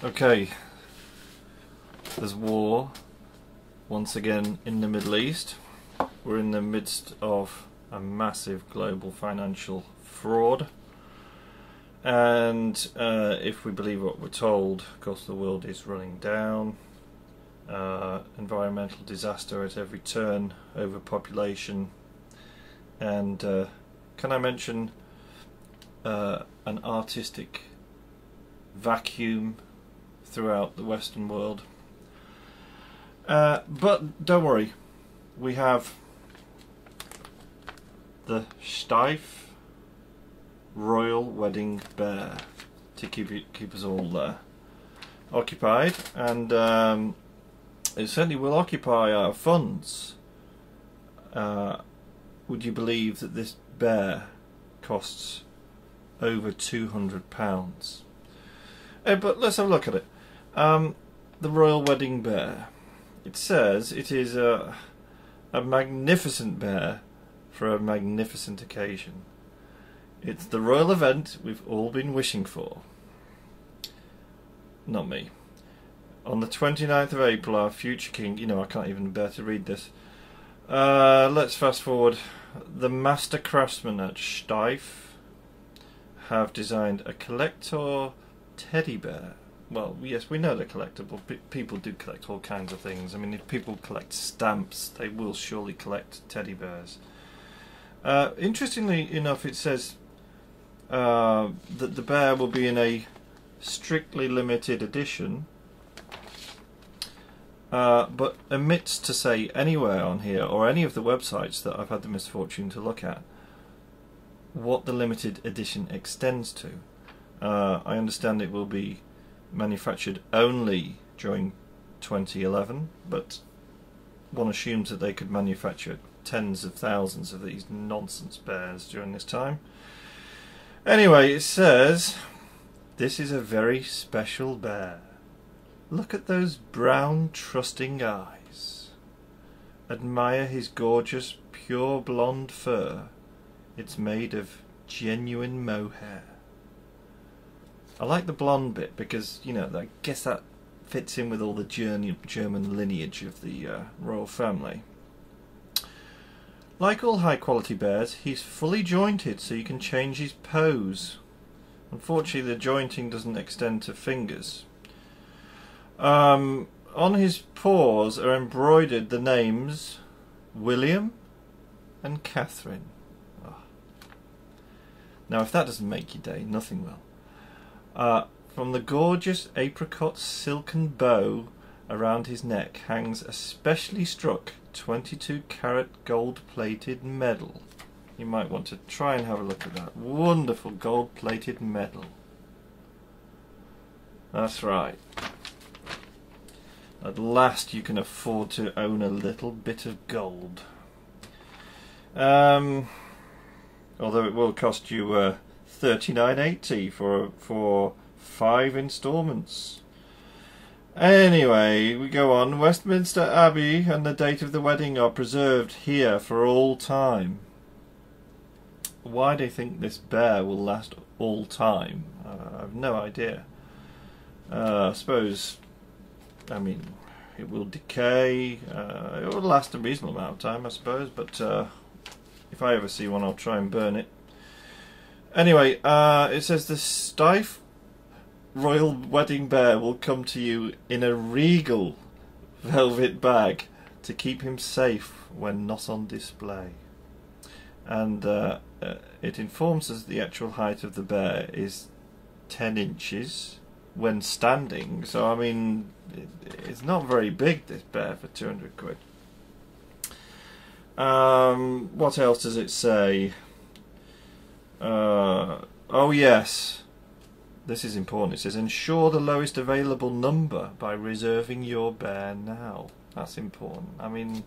Okay, there's war once again in the Middle East. We're in the midst of a massive global financial fraud, and if we believe what we're told, of course the world is running down. Environmental disaster at every turn, overpopulation, and can I mention an artistic vacuum throughout the Western world. But don't worry, we have the Steiff Royal Wedding Bear to keep us all occupied, and it certainly will occupy our funds. Would you believe that this bear costs over £200? But let's have a look at it. The Royal Wedding Bear. It says it is a magnificent bear for a magnificent occasion. It's the royal event we've all been wishing for. Not me. On the 29th of April, our future king... You know, I can't even bear to read this. Let's fast forward. The master craftsmen at Steiff have designed a collector teddy bear. Well, yes, we know they're collectible. People do collect all kinds of things. I mean, if people collect stamps, they will surely collect teddy bears. Interestingly enough, it says that the bear will be in a strictly limited edition, but omits to say anywhere on here, or any of the websites that I've had the misfortune to look at, what the limited edition extends to. I understand it will be manufactured only during 2011, but one assumes that they could manufacture tens of thousands of these nonsense bears during this time. Anyway, it says this is a very special bear. Look at those brown trusting eyes. Admire his gorgeous pure blonde fur. It's made of genuine mohair. I like the blonde bit because, you know, I guess that fits in with all the German lineage of the royal family. Like all high quality bears, he's fully jointed so you can change his pose. Unfortunately, the jointing doesn't extend to fingers. On his paws are embroidered the names William and Catherine. Oh. Now, if that doesn't make your day, nothing will. From the gorgeous apricot silken bow around his neck hangs a specially struck 22-carat gold-plated medal. You might want to try and have a look at that wonderful gold-plated medal. That's right. At last you can afford to own a little bit of gold. Although it will cost you $39.80 for 5 instalments. Anyway, we go on. Westminster Abbey and the date of the wedding are preserved here for all time. Why they think this bear will last all time, I have no idea. I suppose, I mean, it will decay. It will last a reasonable amount of time, I suppose, but if I ever see one, I'll try and burn it. Anyway, it says the Steiff Royal Wedding Bear will come to you in a regal velvet bag to keep him safe when not on display. And it informs us the actual height of the bear is 10 inches when standing. So, I mean, it's not very big, this bear, for 200 quid. What else does it say? Oh yes, this is important. It says ensure the lowest available number by reserving your bear now. That's important. I mean,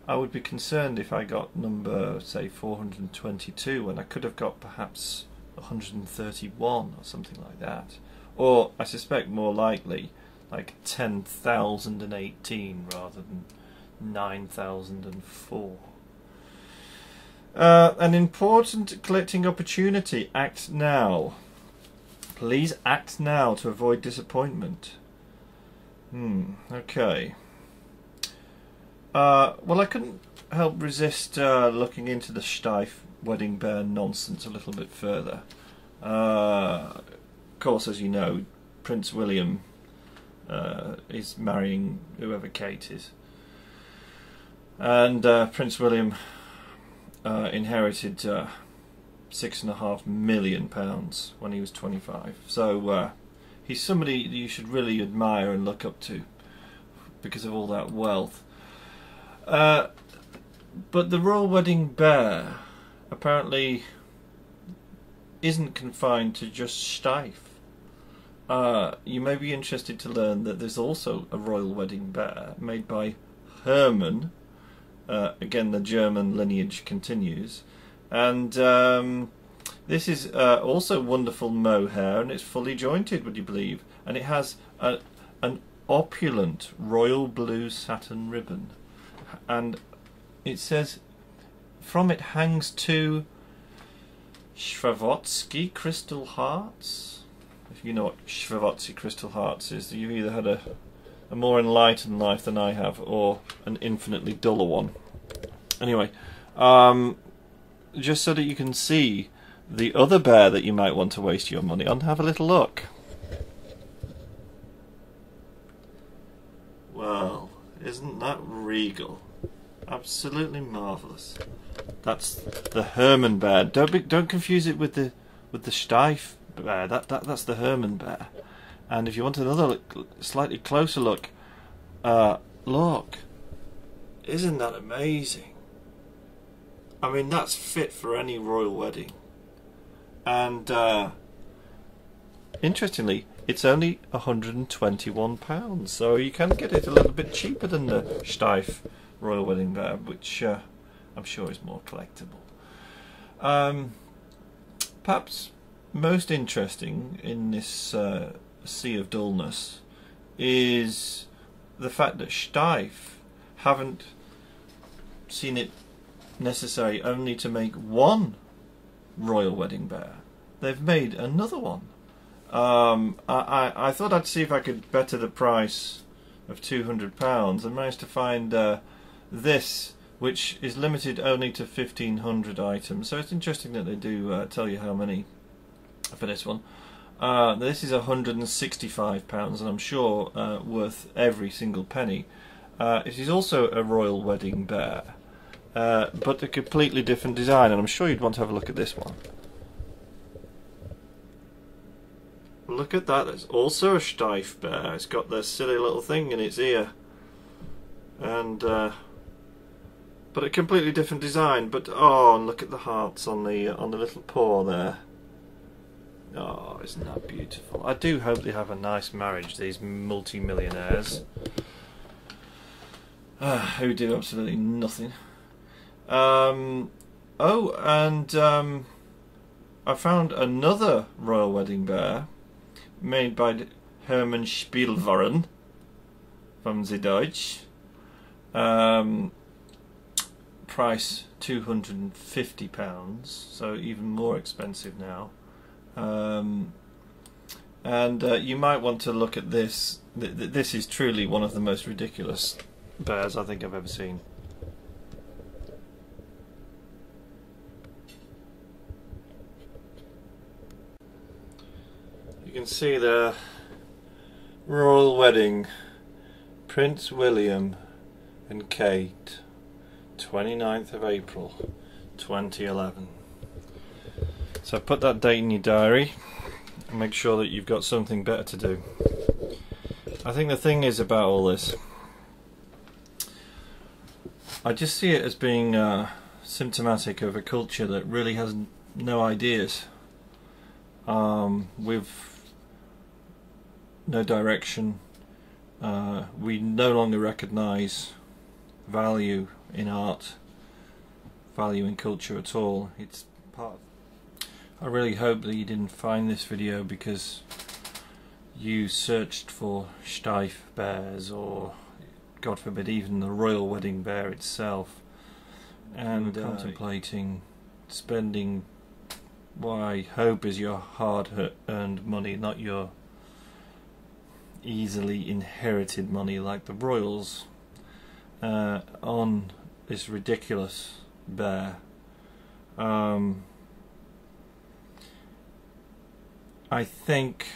I would be concerned if I got number, say, 422 when I could have got perhaps 131 or something like that. Or, I suspect more likely, like 10,018 rather than 9,004. An important collecting opportunity. Act now. Please act now to avoid disappointment. Okay. Well, I couldn't help resist looking into the Steiff Wedding Bear nonsense a little bit further. Of course, as you know, Prince William is marrying whoever Kate is. And Prince William inherited £6.5 million when he was 25. So he's somebody that you should really admire and look up to because of all that wealth. But the Royal Wedding Bear apparently isn't confined to just Steiff. You may be interested to learn that there's also a Royal Wedding Bear made by Hermann. Again, the German lineage continues. And this is also wonderful mohair, and it's fully jointed, would you believe? And it has an opulent royal blue satin ribbon. And it says, from it hangs 2 Swarovski crystal hearts. If you know what Swarovski crystal hearts is, you've either had a more enlightened life than I have, or an infinitely duller one. Anyway, just so that you can see the other bear that you might want to waste your money on, have a little look. Well, isn't that regal? Absolutely marvellous. That's the Hermann bear. Don't confuse it with the Steiff bear. That's the Hermann bear. And if you want another slightly closer look, look, isn't that amazing? I mean, that's fit for any royal wedding. And interestingly, it's only £121, so you can get it a little bit cheaper than the Steiff Royal Wedding Bear, which I'm sure is more collectible. Perhaps most interesting in this sea of dullness is the fact that Steiff haven't seen it necessary only to make one Royal Wedding Bear. They've made another one. I thought I'd see if I could better the price of £200 and managed to find this, which is limited only to 1,500 items. So it's interesting that they do tell you how many for this one. This is £165, and I'm sure worth every single penny. It is also a Royal Wedding Bear, but a completely different design, and I'm sure you'd want to have a look at this one. Look at that, there's also a Steiff bear. It's got this silly little thing in its ear, and but a completely different design. But oh, and look at the hearts on the little paw there. Oh, isn't that beautiful? I do hope they have a nice marriage, these multi-millionaires who do absolutely nothing. Oh, and I found another Royal Wedding Bear made by Hermann Spielwaren from the Deutsch. Price £250, so even more expensive now. And you might want to look at this. This is truly one of the most ridiculous bears I think I've ever seen. You can see the royal wedding, Prince William and Kate, 29th of April 2011. So put that date in your diary and make sure that you've got something better to do. I think the thing is about all this, I just see it as being symptomatic of a culture that really has no ideas, with no direction. We no longer recognise value in art, value in culture at all. It's part. I really hope that you didn't find this video because you searched for Steiff bears, or God forbid even the Royal Wedding Bear itself, and contemplating spending what I hope is your hard-earned money, not your easily inherited money like the royals, on this ridiculous bear. I think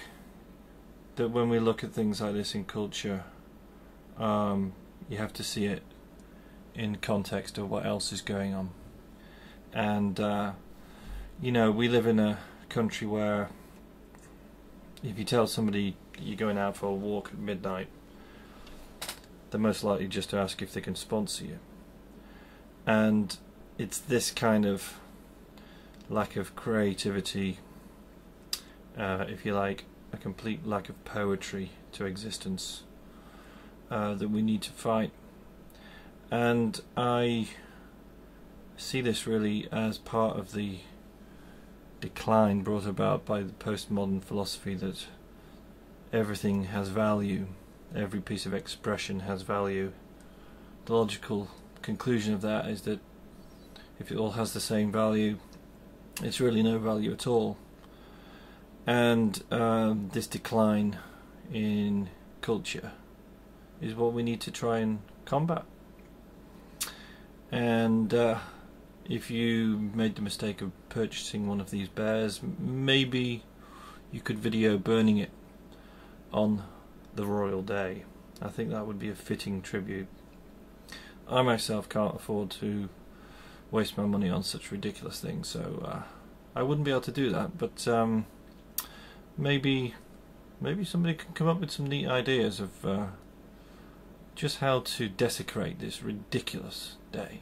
that when we look at things like this in culture, you have to see it in context of what else is going on. And you know, we live in a country where if you tell somebody you're going out for a walk at midnight, they're most likely just to ask if they can sponsor you. And it's this kind of lack of creativity, if you like, a complete lack of poetry to existence, that we need to fight. And I see this really as part of the decline brought about by the postmodern philosophy that everything has value, every piece of expression has value. The logical conclusion of that is that if it all has the same value, it's really no value at all. And this decline in culture is what we need to try and combat. And if you made the mistake of purchasing one of these bears, maybe you could video burning it on the royal day. I think that would be a fitting tribute. I myself can't afford to waste my money on such ridiculous things, so I wouldn't be able to do that. But maybe somebody can come up with some neat ideas of just how to desecrate this ridiculous day.